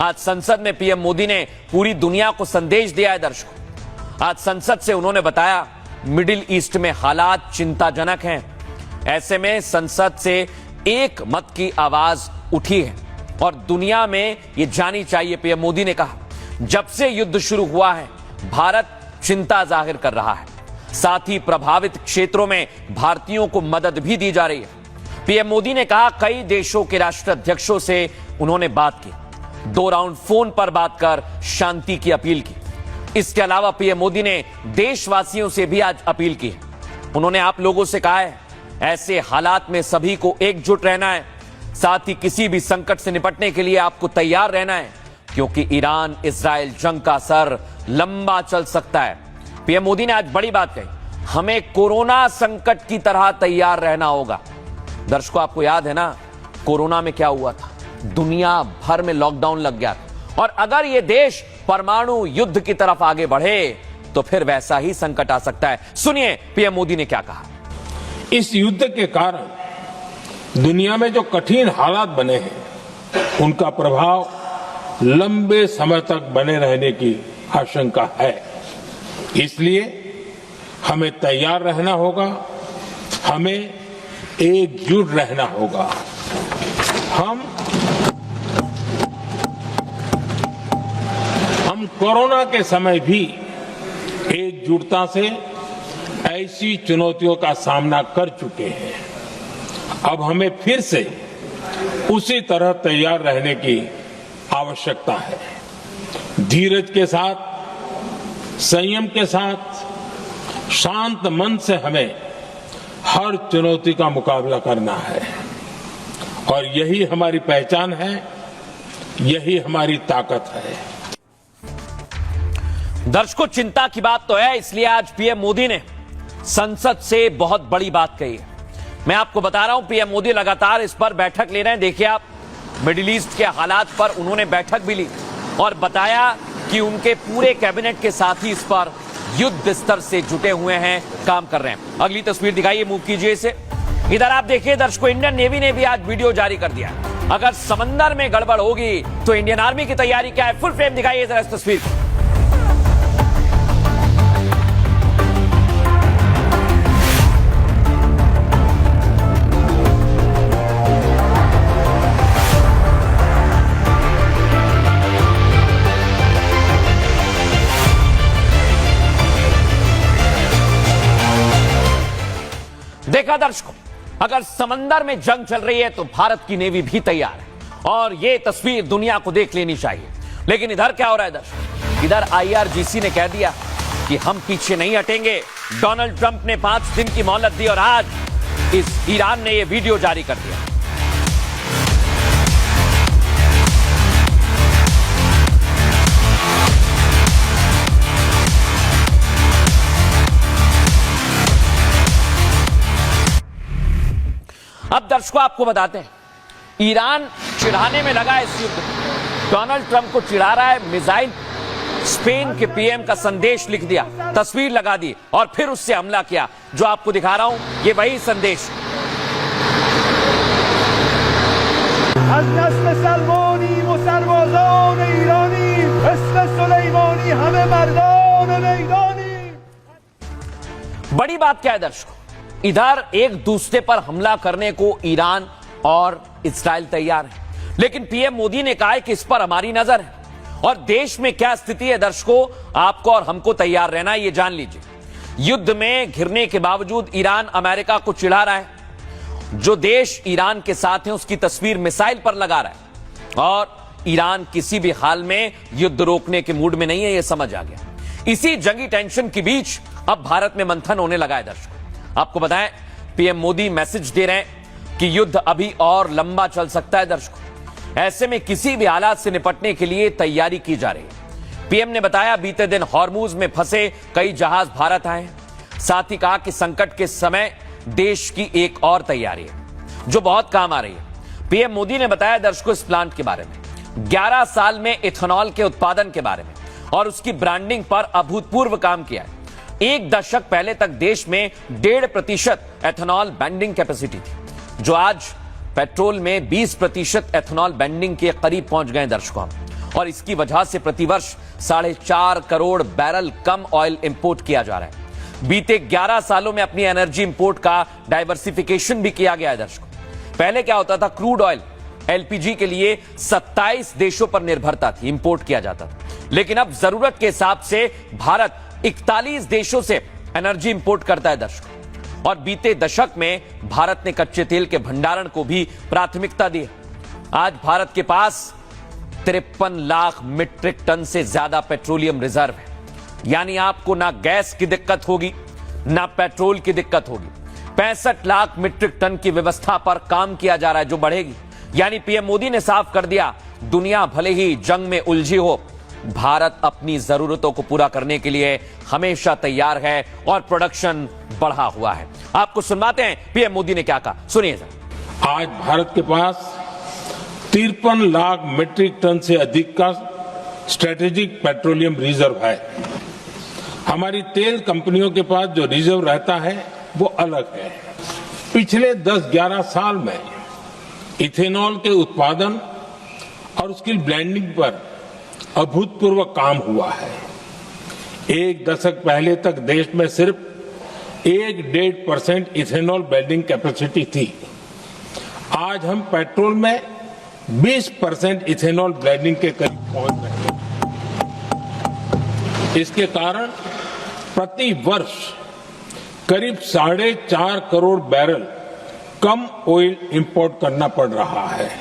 आज संसद में पीएम मोदी ने पूरी दुनिया को संदेश दिया है दर्शकों। आज संसद से उन्होंने बताया मिडिल ईस्ट में हालात चिंताजनक हैं। ऐसे में संसद से एक मत की आवाज उठी है और दुनिया में यह जानी चाहिए। पीएम मोदी ने कहा, जब से युद्ध शुरू हुआ है भारत चिंता जाहिर कर रहा है, साथ ही प्रभावित क्षेत्रों में भारतीयों को मदद भी दी जा रही है। पीएम मोदी ने कहा, कई देशों के राष्ट्राध्यक्षों से उन्होंने बात की, 2 राउंड फोन पर बात कर शांति की अपील की। इसके अलावा पीएम मोदी ने देशवासियों से भी आज अपील की है। उन्होंने आप लोगों से कहा है, ऐसे हालात में सभी को एकजुट रहना है, साथ ही किसी भी संकट से निपटने के लिए आपको तैयार रहना है, क्योंकि ईरान इजराइल जंग का असर लंबा चल सकता है। पीएम मोदी ने आज बड़ी बात कही, हमें कोरोना संकट की तरह तैयार रहना होगा। दर्शकों, आपको याद है ना कोरोना में क्या हुआ था? दुनिया भर में लॉकडाउन लग गया था और अगर यह देश परमाणु युद्ध की तरफ आगे बढ़े तो फिर वैसा ही संकट आ सकता है। सुनिए पीएम मोदी ने क्या कहा। इस युद्ध के कारण दुनिया में जो कठिन हालात बने हैं उनका प्रभाव लंबे समय तक बने रहने की आशंका है। इसलिए हमें तैयार रहना होगा, हमें एकजुट रहना होगा। हम कोरोना के समय भी एकजुटता से ऐसी चुनौतियों का सामना कर चुके हैं। अब हमें फिर से उसी तरह तैयार रहने की आवश्यकता है। धीरज के साथ, संयम के साथ, शांत मन से हमें हर चुनौती का मुकाबला करना है और यही हमारी पहचान है, यही हमारी ताकत है। दर्शकों, चिंता की बात तो है, इसलिए आज पीएम मोदी ने संसद से बहुत बड़ी बात कही है। मैं आपको बता रहा हूं, पीएम मोदी लगातार इस पर बैठक ले रहे हैं। देखिए आप, मिडिल ईस्ट के हालात पर उन्होंने बैठक भी ली और बताया कि उनके पूरे कैबिनेट के साथी इस पर युद्ध स्तर से जुटे हुए हैं, काम कर रहे हैं। अगली तस्वीर दिखाइए, मूव कीजिए इसे। इधर आप देखिए दर्शकों, इंडियन नेवी ने भी आज वीडियो जारी कर दिया। अगर समंदर में गड़बड़ होगी तो इंडियन आर्मी की तैयारी क्या है, फुल फ्रेम दिखाइए जरा इस तस्वीर को। देखा दर्शकों, अगर समंदर में जंग चल रही है तो भारत की नेवी भी तैयार है और यह तस्वीर दुनिया को देख लेनी चाहिए। लेकिन इधर क्या हो रहा है दर्शकों? इधर IRGC ने कह दिया कि हम पीछे नहीं हटेंगे। डोनाल्ड ट्रंप ने 5 दिन की मोहलत दी और आज इस ईरान ने यह वीडियो जारी कर दिया। अब दर्शकों आपको बताते हैं, ईरान चिढ़ाने में लगा इस युद्ध में। डोनाल्ड ट्रंप को चिढ़ा रहा है, मिसाइल स्पेन के पीएम का संदेश लिख दिया, तस्वीर लगा दी और फिर उससे हमला किया। जो आपको दिखा रहा हूं ये वही संदेश। बड़ी बात क्या है दर्शकों? इधर एक दूसरे पर हमला करने को ईरान और इस्राइल तैयार है, लेकिन पीएम मोदी ने कहा है कि इस पर हमारी नजर है और देश में क्या स्थिति है दर्शकों, आपको और हमको तैयार रहना है, ये जान लीजिए। युद्ध में घिरने के बावजूद ईरान अमेरिका को चिढ़ा रहा है। जो देश ईरान के साथ है उसकी तस्वीर मिसाइल पर लगा रहा है और ईरान किसी भी हाल में युद्ध रोकने के मूड में नहीं है, यह समझ आ गया। इसी जंगी टेंशन के बीच अब भारत में मंथन होने लगा है दर्शकों। आपको बताएं, पीएम मोदी मैसेज दे रहे हैं कि युद्ध अभी और लंबा चल सकता है दर्शकों। ऐसे में किसी भी हालात से निपटने के लिए तैयारी की जा रही है। पीएम ने बताया, बीते दिन हॉर्मुज में फंसे कई जहाज भारत आए हैं। साथ ही कहा कि संकट के समय देश की एक और तैयारी है जो बहुत काम आ रही है। पीएम मोदी ने बताया दर्शकों इस प्लांट के बारे में, 11 साल में इथेनॉल के उत्पादन के बारे में और उसकी ब्रांडिंग पर अभूतपूर्व काम किया है। 1 दशक पहले तक देश में 1.5% एथेनॉल ब्लेंडिंग कैपेसिटी थी, जो आज पेट्रोल में 20% एथेनॉल ब्लेंडिंग के करीब पहुंच गए दर्शकों। और इसकी वजह से प्रतिवर्ष 4.5 करोड़ बैरल कम ऑयल इंपोर्ट किया जा रहा है। बीते 11 सालों में अपनी एनर्जी इंपोर्ट का डाइवर्सिफिकेशन भी किया गया है दर्शकों। पहले क्या होता था, क्रूड ऑयल एलपीजी के लिए 27 देशों पर निर्भरता थी, इंपोर्ट किया जाता था। लेकिन अब जरूरत के हिसाब से भारत 41 देशों से एनर्जी इंपोर्ट करता है दर्शकों। और बीते दशक में भारत ने कच्चे तेल के भंडारण को भी प्राथमिकता दी है। आज भारत के पास 53 लाख मीट्रिक टन से ज्यादा पेट्रोलियम रिजर्व है। यानी आपको ना गैस की दिक्कत होगी, ना पेट्रोल की दिक्कत होगी। 65 लाख मीट्रिक टन की व्यवस्था पर काम किया जा रहा है, जो बढ़ेगी। यानी पीएम मोदी ने साफ कर दिया, दुनिया भले ही जंग में उलझी हो, भारत अपनी जरूरतों को पूरा करने के लिए हमेशा तैयार है और प्रोडक्शन बढ़ा हुआ है। आपको सुनवाते हैं पीएम मोदी ने क्या कहा, सुनिए जरा। आज भारत के पास 53 लाख मीट्रिक टन से अधिक का स्ट्रेटेजिक पेट्रोलियम रिजर्व है। हमारी तेल कंपनियों के पास जो रिजर्व रहता है वो अलग है। पिछले 10-11 साल में इथेनॉल के उत्पादन और उसकी ब्लेंडिंग पर अभूतपूर्व काम हुआ है। एक दशक पहले तक देश में सिर्फ 1-1.5% इथेनॉल ब्लेंडिंग कैपेसिटी थी। आज हम पेट्रोल में 20% इथेनॉल ब्लेंडिंग के करीब पहुंच रहे हैं। इसके कारण प्रति वर्ष करीब 4.5 करोड़ बैरल कम ऑयल इंपोर्ट करना पड़ रहा है।